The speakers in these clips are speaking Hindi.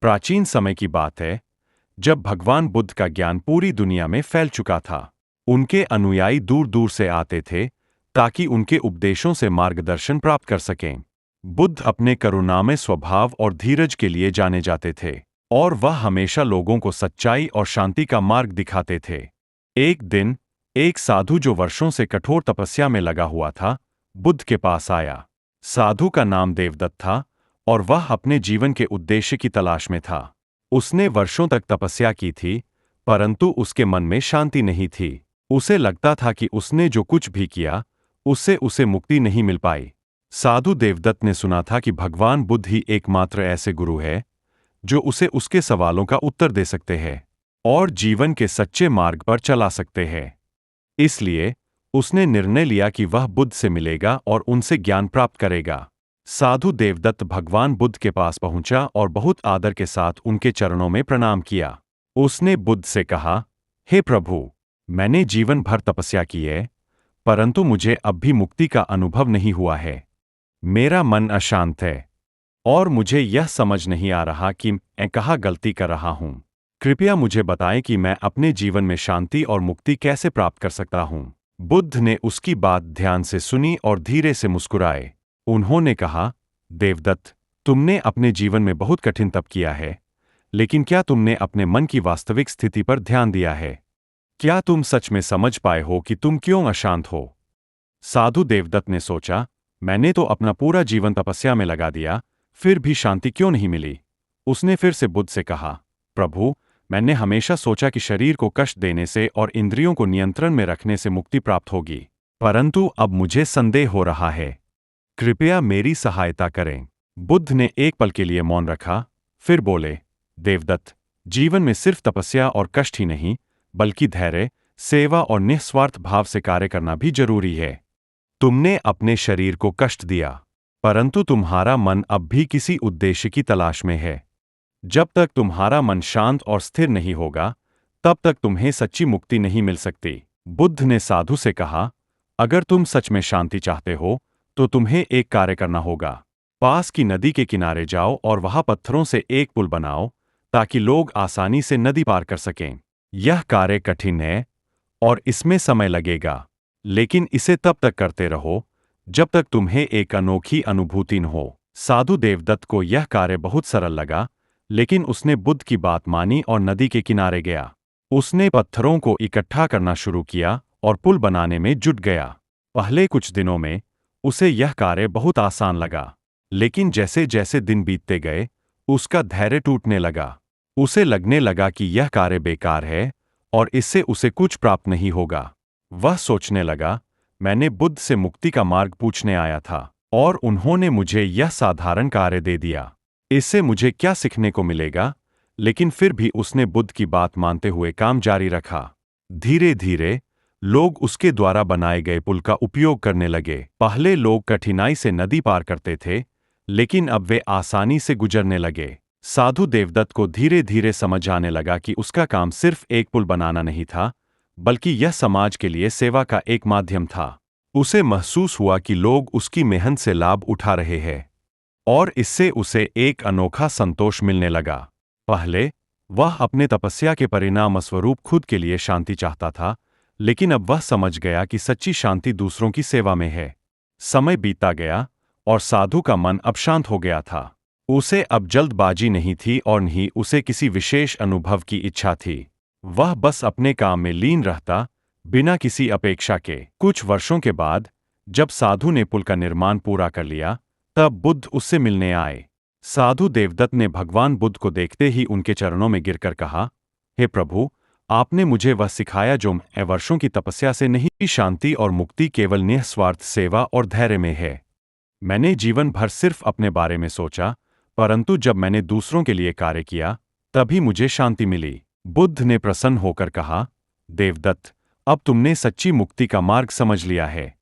प्राचीन समय की बात है, जब भगवान बुद्ध का ज्ञान पूरी दुनिया में फैल चुका था। उनके अनुयायी दूर दूर से आते थे ताकि उनके उपदेशों से मार्गदर्शन प्राप्त कर सकें। बुद्ध अपने करुणामय स्वभाव और धीरज के लिए जाने जाते थे, और वह हमेशा लोगों को सच्चाई और शांति का मार्ग दिखाते थे। एक दिन, एक साधु जो वर्षों से कठोर तपस्या में लगा हुआ था, बुद्ध के पास आया। साधु का नाम देवदत्त था, और वह अपने जीवन के उद्देश्य की तलाश में था। उसने वर्षों तक तपस्या की थी, परंतु उसके मन में शांति नहीं थी। उसे लगता था कि उसने जो कुछ भी किया, उससे उसे मुक्ति नहीं मिल पाई। साधु देवदत्त ने सुना था कि भगवान बुद्ध ही एकमात्र ऐसे गुरु है जो उसे उसके सवालों का उत्तर दे सकते हैं और जीवन के सच्चे मार्ग पर चला सकते हैं। इसलिए उसने निर्णय लिया कि वह बुद्ध से मिलेगा और उनसे ज्ञान प्राप्त करेगा। साधु देवदत्त भगवान बुद्ध के पास पहुंचा और बहुत आदर के साथ उनके चरणों में प्रणाम किया। उसने बुद्ध से कहा, हे प्रभु, मैंने जीवन भर तपस्या की है, परंतु मुझे अब भी मुक्ति का अनुभव नहीं हुआ है। मेरा मन अशांत है और मुझे यह समझ नहीं आ रहा कि मैं कहाँ गलती कर रहा हूँ। कृपया मुझे बताएं कि मैं अपने जीवन में शांति और मुक्ति कैसे प्राप्त कर सकता हूँ। बुद्ध ने उसकी बात ध्यान से सुनी और धीरे से मुस्कुराए। उन्होंने कहा, देवदत्त, तुमने अपने जीवन में बहुत कठिन तप किया है, लेकिन क्या तुमने अपने मन की वास्तविक स्थिति पर ध्यान दिया है? क्या तुम सच में समझ पाए हो कि तुम क्यों अशांत हो? साधु देवदत्त ने सोचा, मैंने तो अपना पूरा जीवन तपस्या में लगा दिया, फिर भी शांति क्यों नहीं मिली? उसने फिर से बुद्ध से कहा, प्रभु, मैंने हमेशा सोचा कि शरीर को कष्ट देने से और इंद्रियों को नियंत्रण में रखने से मुक्ति प्राप्त होगी, परंतु अब मुझे संदेह हो रहा है। कृपया मेरी सहायता करें। बुद्ध ने एक पल के लिए मौन रखा, फिर बोले, देवदत्त, जीवन में सिर्फ तपस्या और कष्ट ही नहीं, बल्कि धैर्य, सेवा और निस्वार्थ भाव से कार्य करना भी जरूरी है। तुमने अपने शरीर को कष्ट दिया, परंतु तुम्हारा मन अब भी किसी उद्देश्य की तलाश में है। जब तक तुम्हारा मन शांत और स्थिर नहीं होगा, तब तक तुम्हें सच्ची मुक्ति नहीं मिल सकती। बुद्ध ने साधु से कहा, अगर तुम सच में शांति चाहते हो, तो तुम्हें एक कार्य करना होगा। पास की नदी के किनारे जाओ और वहां पत्थरों से एक पुल बनाओ, ताकि लोग आसानी से नदी पार कर सकें। यह कार्य कठिन है और इसमें समय लगेगा, लेकिन इसे तब तक करते रहो जब तक तुम्हें एक अनोखी अनुभूति न हो। साधु देवदत्त को यह कार्य बहुत सरल लगा, लेकिन उसने बुद्ध की बात मानी और नदी के किनारे गया। उसने पत्थरों को इकट्ठा करना शुरू किया और पुल बनाने में जुट गया। पहले कुछ दिनों में उसे यह कार्य बहुत आसान लगा, लेकिन जैसे जैसे दिन बीतते गए, उसका धैर्य टूटने लगा। उसे लगने लगा कि यह कार्य बेकार है और इससे उसे कुछ प्राप्त नहीं होगा। वह सोचने लगा, मैंने बुद्ध से मुक्ति का मार्ग पूछने आया था और उन्होंने मुझे यह साधारण कार्य दे दिया। इससे मुझे क्या सीखने को मिलेगा? लेकिन फिर भी उसने बुद्ध की बात मानते हुए काम जारी रखा। धीरे धीरे लोग उसके द्वारा बनाए गए पुल का उपयोग करने लगे। पहले लोग कठिनाई से नदी पार करते थे, लेकिन अब वे आसानी से गुजरने लगे। साधु देवदत्त को धीरे धीरे समझ आने लगा कि उसका काम सिर्फ एक पुल बनाना नहीं था, बल्कि यह समाज के लिए सेवा का एक माध्यम था। उसे महसूस हुआ कि लोग उसकी मेहनत से लाभ उठा रहे हैं, और इससे उसे एक अनोखा संतोष मिलने लगा। पहले वह अपने तपस्या के परिणाम स्वरूप खुद के लिए शांति चाहता था, लेकिन अब वह समझ गया कि सच्ची शांति दूसरों की सेवा में है। समय बीतता गया और साधु का मन अब शांत हो गया था। उसे अब जल्दबाजी नहीं थी और नहीं उसे किसी विशेष अनुभव की इच्छा थी। वह बस अपने काम में लीन रहता, बिना किसी अपेक्षा के। कुछ वर्षों के बाद, जब साधु ने पुल का निर्माण पूरा कर लिया, तब बुद्ध उससे मिलने आए। साधु देवदत्त ने भगवान बुद्ध को देखते ही उनके चरणों में गिरकर कहा, हे प्रभु, आपने मुझे वह सिखाया जो मैं वर्षों की तपस्या से नहीं। शांति और मुक्ति केवल निस्वार्थ सेवा और धैर्य में है। मैंने जीवन भर सिर्फ अपने बारे में सोचा, परंतु जब मैंने दूसरों के लिए कार्य किया, तभी मुझे शांति मिली। बुद्ध ने प्रसन्न होकर कहा, देवदत्त, अब तुमने सच्ची मुक्ति का मार्ग समझ लिया है।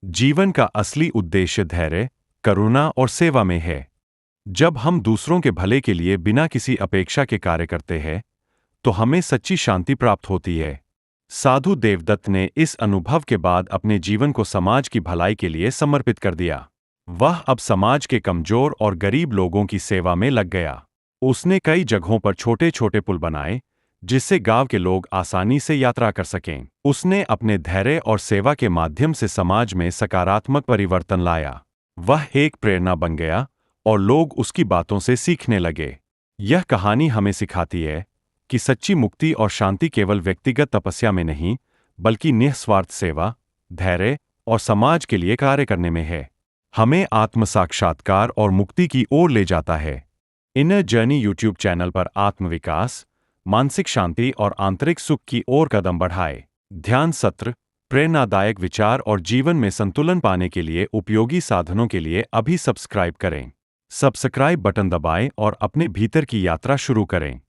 जीवन का असली उद्देश्य धैर्य, करुणा और सेवा में है। जब हम दूसरों के भले के लिए बिना किसी अपेक्षा के कार्य करते हैं, तो हमें सच्ची शांति प्राप्त होती है। साधु देवदत्त ने इस अनुभव के बाद अपने जीवन को समाज की भलाई के लिए समर्पित कर दिया। वह अब समाज के कमजोर और गरीब लोगों की सेवा में लग गया। उसने कई जगहों पर छोटे छोटे पुल बनाए जिससे गांव के लोग आसानी से यात्रा कर सकें। उसने अपने धैर्य और सेवा के माध्यम से समाज में सकारात्मक परिवर्तन लाया। वह एक प्रेरणा बन गया और लोग उसकी बातों से सीखने लगे। यह कहानी हमें सिखाती है कि सच्ची मुक्ति और शांति केवल व्यक्तिगत तपस्या में नहीं, बल्कि निस्वार्थ सेवा, धैर्य और समाज के लिए कार्य करने में है। हमें आत्म साक्षात्कार और मुक्ति की ओर ले जाता है। इनर जर्नी यूट्यूब चैनल पर आत्मविकास, मानसिक शांति और आंतरिक सुख की ओर कदम बढ़ाए। ध्यान सत्र, प्रेरणादायक विचार और जीवन में संतुलन पाने के लिए उपयोगी साधनों के लिए अभी सब्सक्राइब करें। सब्सक्राइब बटन दबाएं और अपने भीतर की यात्रा शुरू करें।